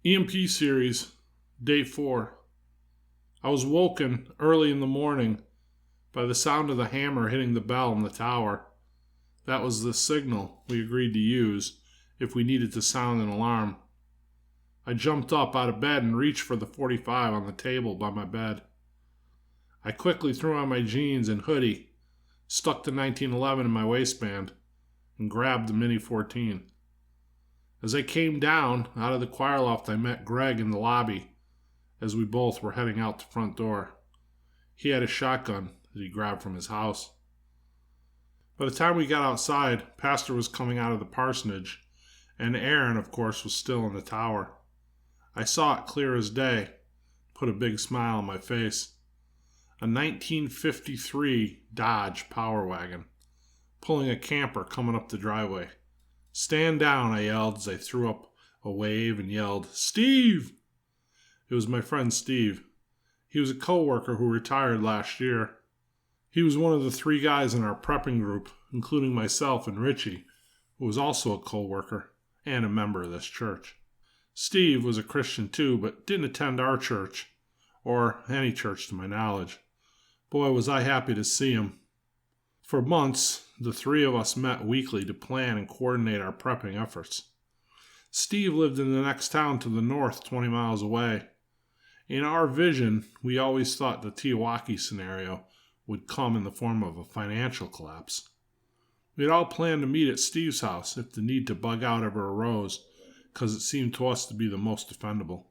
EMP Series, Day 4. I was woken early in the morning by the sound of the hammer hitting the bell in the tower. That was the signal we agreed to use if we needed to sound an alarm. I jumped up out of bed and reached for the 45 on the table by my bed. I quickly threw on my jeans and hoodie, stuck the 1911 in my waistband, and grabbed the Mini 14. As I came down out of the choir loft, I met Greg in the lobby as we both were heading out the front door. He had a shotgun that he grabbed from his house. By the time we got outside, Pastor was coming out of the parsonage, and Aaron, of course, was still in the tower. I saw it clear as day, put a big smile on my face. A 1953 Dodge Power Wagon, pulling a camper coming up the driveway. "Stand down," I yelled as I threw up a wave and yelled, "Steve!" It was my friend Steve. He was a co-worker who retired last year. He was one of the 3 guys in our prepping group, including myself and Richie, who was also a co-worker and a member of this church. Steve was a Christian too, but didn't attend our church, or any church to my knowledge. Boy, was I happy to see him. For months, the 3 of us met weekly to plan and coordinate our prepping efforts. Steve lived in the next town to the north, 20 miles away. In our vision, we always thought the Teowaki scenario would come in the form of a financial collapse. We had all planned to meet at Steve's house if the need to bug out ever arose, because it seemed to us to be the most defendable.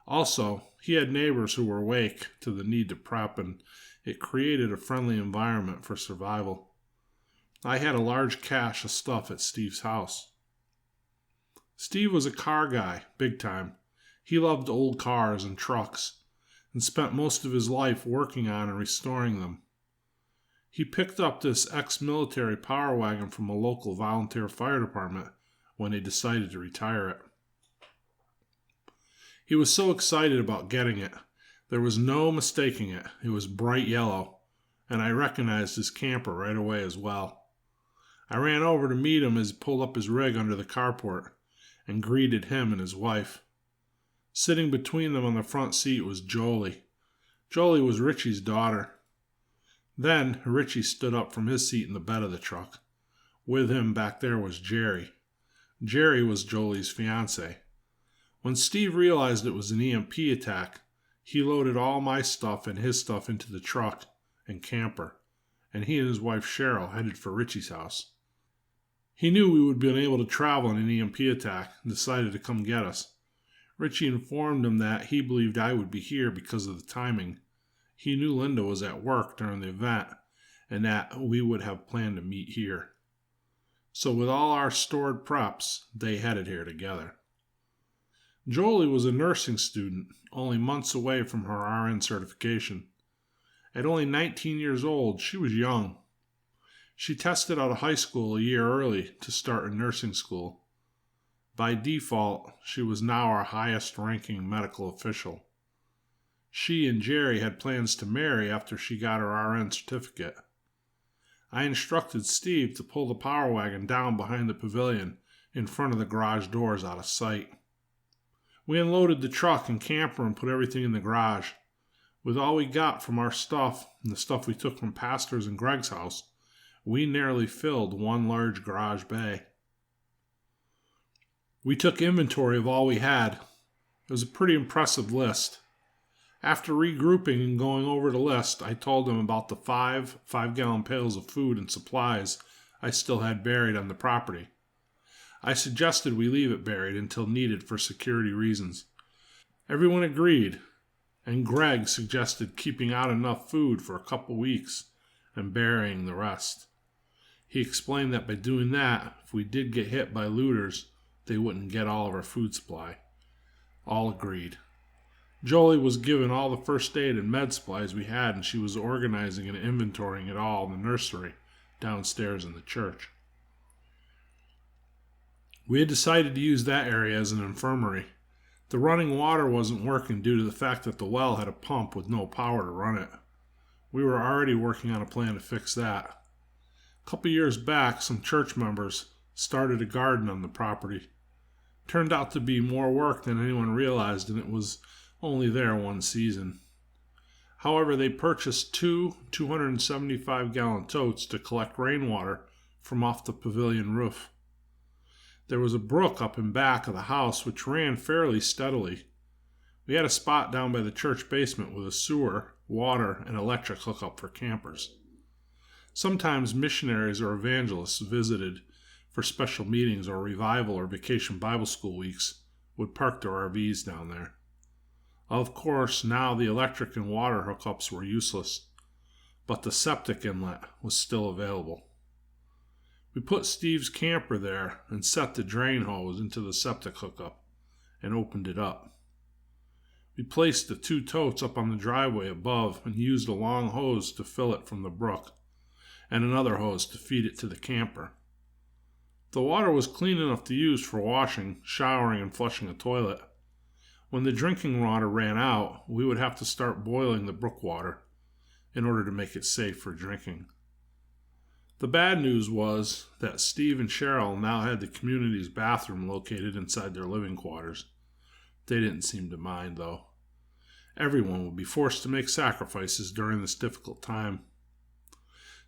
Also, he had neighbors who were awake to the need to prep, and it created a friendly environment for survival. I had a large cache of stuff at Steve's house. Steve was a car guy, big time. He loved old cars and trucks, and spent most of his life working on and restoring them. He picked up this ex-military power wagon from a local volunteer fire department when he decided to retire it. He was so excited about getting it. There was no mistaking it. It was bright yellow, and I recognized his camper right away as well. I ran over to meet him as he pulled up his rig under the carport and greeted him and his wife. Sitting between them on the front seat was Jolie. Jolie was Richie's daughter. Then Richie stood up from his seat in the bed of the truck. With him back there was Jerry. Jerry was Jolie's fiance. When Steve realized it was an EMP attack, he loaded all my stuff and his stuff into the truck and camper, and he and his wife Cheryl headed for Richie's house. He knew we would be unable to travel in an EMP attack and decided to come get us. Richie informed him that he believed I would be here because of the timing. He knew Linda was at work during the event and that we would have planned to meet here. So with all our stored preps, they headed here together. Jolie was a nursing student, only months away from her RN certification. At only 19 years old, she was young. She tested out of high school a year early to start in nursing school. By default, she was now our highest-ranking medical official. She and Jerry had plans to marry after she got her RN certificate. I instructed Steve to pull the power wagon down behind the pavilion in front of the garage doors out of sight. We unloaded the truck and camper and put everything in the garage. With all we got from our stuff and the stuff we took from Pastor's and Greg's house, we nearly filled one large garage bay. We took inventory of all we had. It was a pretty impressive list. After regrouping and going over the list, I told them about the 5-gallon pails of food and supplies I still had buried on the property. I suggested we leave it buried until needed for security reasons. Everyone agreed, and Greg suggested keeping out enough food for a couple weeks and burying the rest. He explained that by doing that, if we did get hit by looters, they wouldn't get all of our food supply. All agreed. Jolie was given all the first aid and med supplies we had, and she was organizing and inventorying it all in the nursery downstairs in the church. We had decided to use that area as an infirmary. The running water wasn't working due to the fact that the well had a pump with no power to run it. We were already working on a plan to fix that. A couple years back, some church members started a garden on the property. Turned out to be more work than anyone realized, and it was only there one season. However, they purchased two 275-gallon totes to collect rainwater from off the pavilion roof. There was a brook up in back of the house which ran fairly steadily. We had a spot down by the church basement with a sewer, water, and electric hookup for campers. Sometimes missionaries or evangelists visited for special meetings or revival or vacation Bible school weeks would park their RVs down there. Of course, now the electric and water hookups were useless, but the septic inlet was still available. We put Steve's camper there and set the drain hose into the septic hookup and opened it up. We placed the two totes up on the driveway above and used a long hose to fill it from the brook and another hose to feed it to the camper. The water was clean enough to use for washing, showering, and flushing a toilet. When the drinking water ran out, we would have to start boiling the brook water in order to make it safe for drinking. The bad news was that Steve and Cheryl now had the community's bathroom located inside their living quarters. They didn't seem to mind, though. Everyone would be forced to make sacrifices during this difficult time.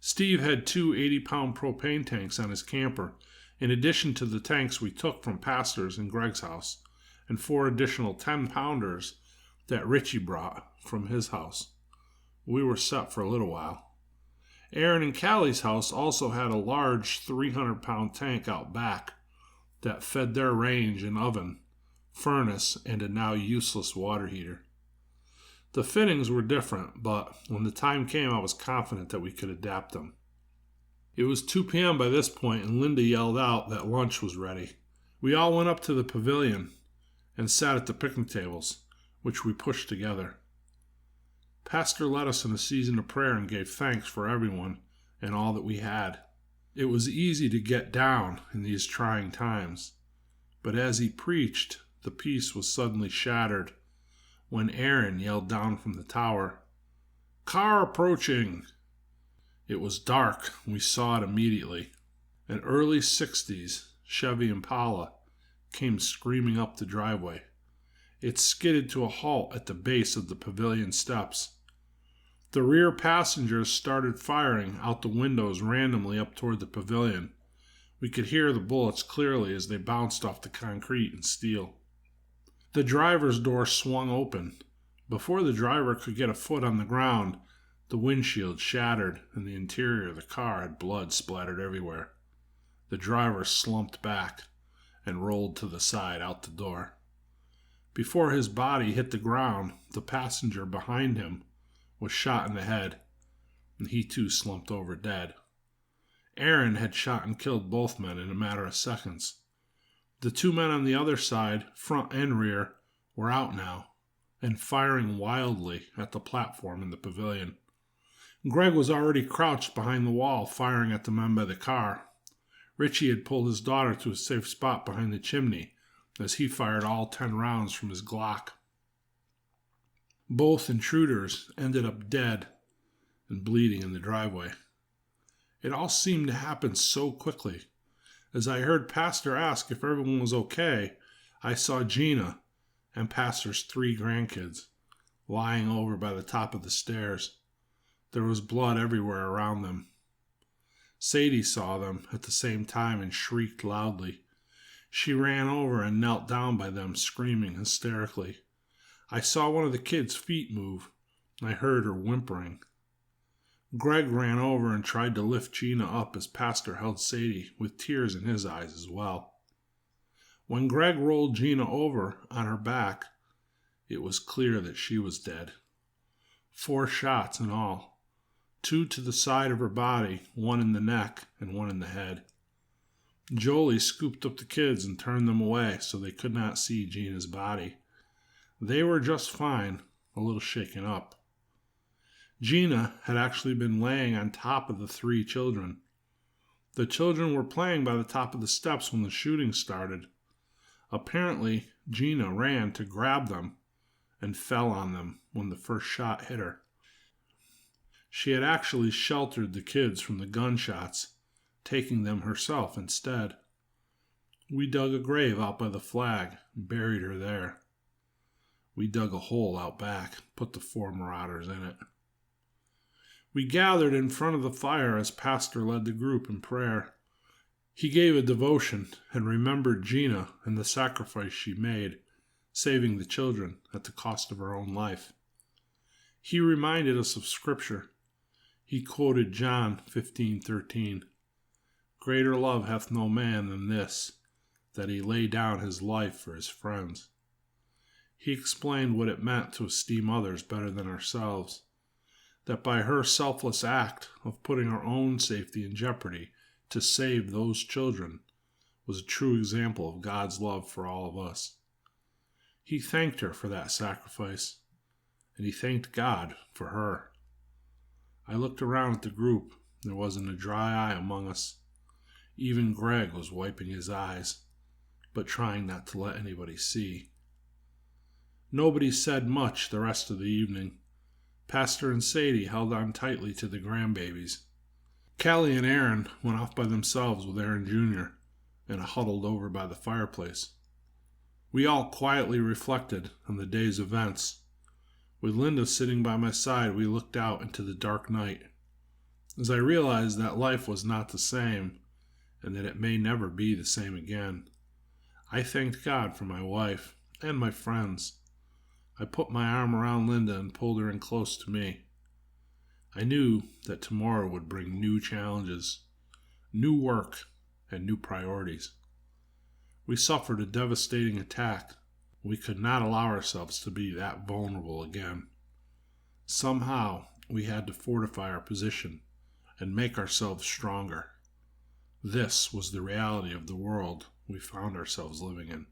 Steve had two 80-pound propane tanks on his camper, in addition to the tanks we took from Pastor's in Greg's house, and 4 additional 10-pounders that Richie brought from his house. We were set for a little while. Aaron and Callie's house also had a large 300-pound tank out back that fed their range and oven, furnace, and a now useless water heater. The fittings were different, but when the time came, I was confident that we could adapt them. It was 2 p.m. by this point, and Linda yelled out that lunch was ready. We all went up to the pavilion and sat at the picnic tables, which we pushed together. Pastor led us in a season of prayer and gave thanks for everyone and all that we had. It was easy to get down in these trying times, but as he preached, the peace was suddenly shattered when Aaron yelled down from the tower, "Car approaching!" It was dark. We saw it immediately. An early 60s Chevy Impala came screaming up the driveway. It skidded to a halt at the base of the pavilion steps. The rear passengers started firing out the windows randomly up toward the pavilion. We could hear the bullets clearly as they bounced off the concrete and steel. The driver's door swung open. Before the driver could get a foot on the ground, the windshield shattered and the interior of the car had blood splattered everywhere. The driver slumped back and rolled to the side out the door. Before his body hit the ground, the passenger behind him was shot in the head, and he too slumped over dead. Aaron had shot and killed both men in a matter of seconds. The 2 men on the other side, front and rear, were out now and firing wildly at the platform in the pavilion. Greg was already crouched behind the wall, firing at the men by the car. Richie had pulled his daughter to a safe spot behind the chimney as he fired all 10 rounds from his Glock. Both intruders ended up dead and bleeding in the driveway. It all seemed to happen so quickly. As I heard Pastor ask if everyone was okay, I saw Gina and Pastor's 3 grandkids lying over by the top of the stairs. There was blood everywhere around them. Sadie saw them at the same time and shrieked loudly. She ran over and knelt down by them, screaming hysterically. I saw one of the kids' feet move, and I heard her whimpering. Greg ran over and tried to lift Gina up as Pastor held Sadie, with tears in his eyes as well. When Greg rolled Gina over on her back, it was clear that she was dead. 4 shots in all. 2 to the side of her body, 1 in the neck and 1 in the head. Jolie scooped up the kids and turned them away so they could not see Gina's body. They were just fine, a little shaken up. Gina had actually been laying on top of the 3 children. The children were playing by the top of the steps when the shooting started. Apparently, Gina ran to grab them and fell on them when the first shot hit her. She had actually sheltered the kids from the gunshots, taking them herself instead. We dug a grave out by the flag and buried her there. We dug a hole out back, put the 4 marauders in it. We gathered in front of the fire as Pastor led the group in prayer. He gave a devotion and remembered Gina and the sacrifice she made, saving the children at the cost of her own life. He reminded us of Scripture. He quoted John 15:13. Greater love hath no man than this, that he lay down his life for his friends. He explained what it meant to esteem others better than ourselves, that by her selfless act of putting her own safety in jeopardy to save those children was a true example of God's love for all of us. He thanked her for that sacrifice, and he thanked God for her. I looked around at the group. There wasn't a dry eye among us. Even Greg was wiping his eyes, but trying not to let anybody see. Nobody said much the rest of the evening. Pastor and Sadie held on tightly to the grandbabies. Callie and Aaron went off by themselves with Aaron Jr. and huddled over by the fireplace. We all quietly reflected on the day's events. With Linda sitting by my side, we looked out into the dark night. As I realized that life was not the same, and that it may never be the same again, I thanked God for my wife and my friends. I put my arm around Linda and pulled her in close to me. I knew that tomorrow would bring new challenges, new work, and new priorities. We suffered a devastating attack. We could not allow ourselves to be that vulnerable again. Somehow, we had to fortify our position and make ourselves stronger. This was the reality of the world we found ourselves living in.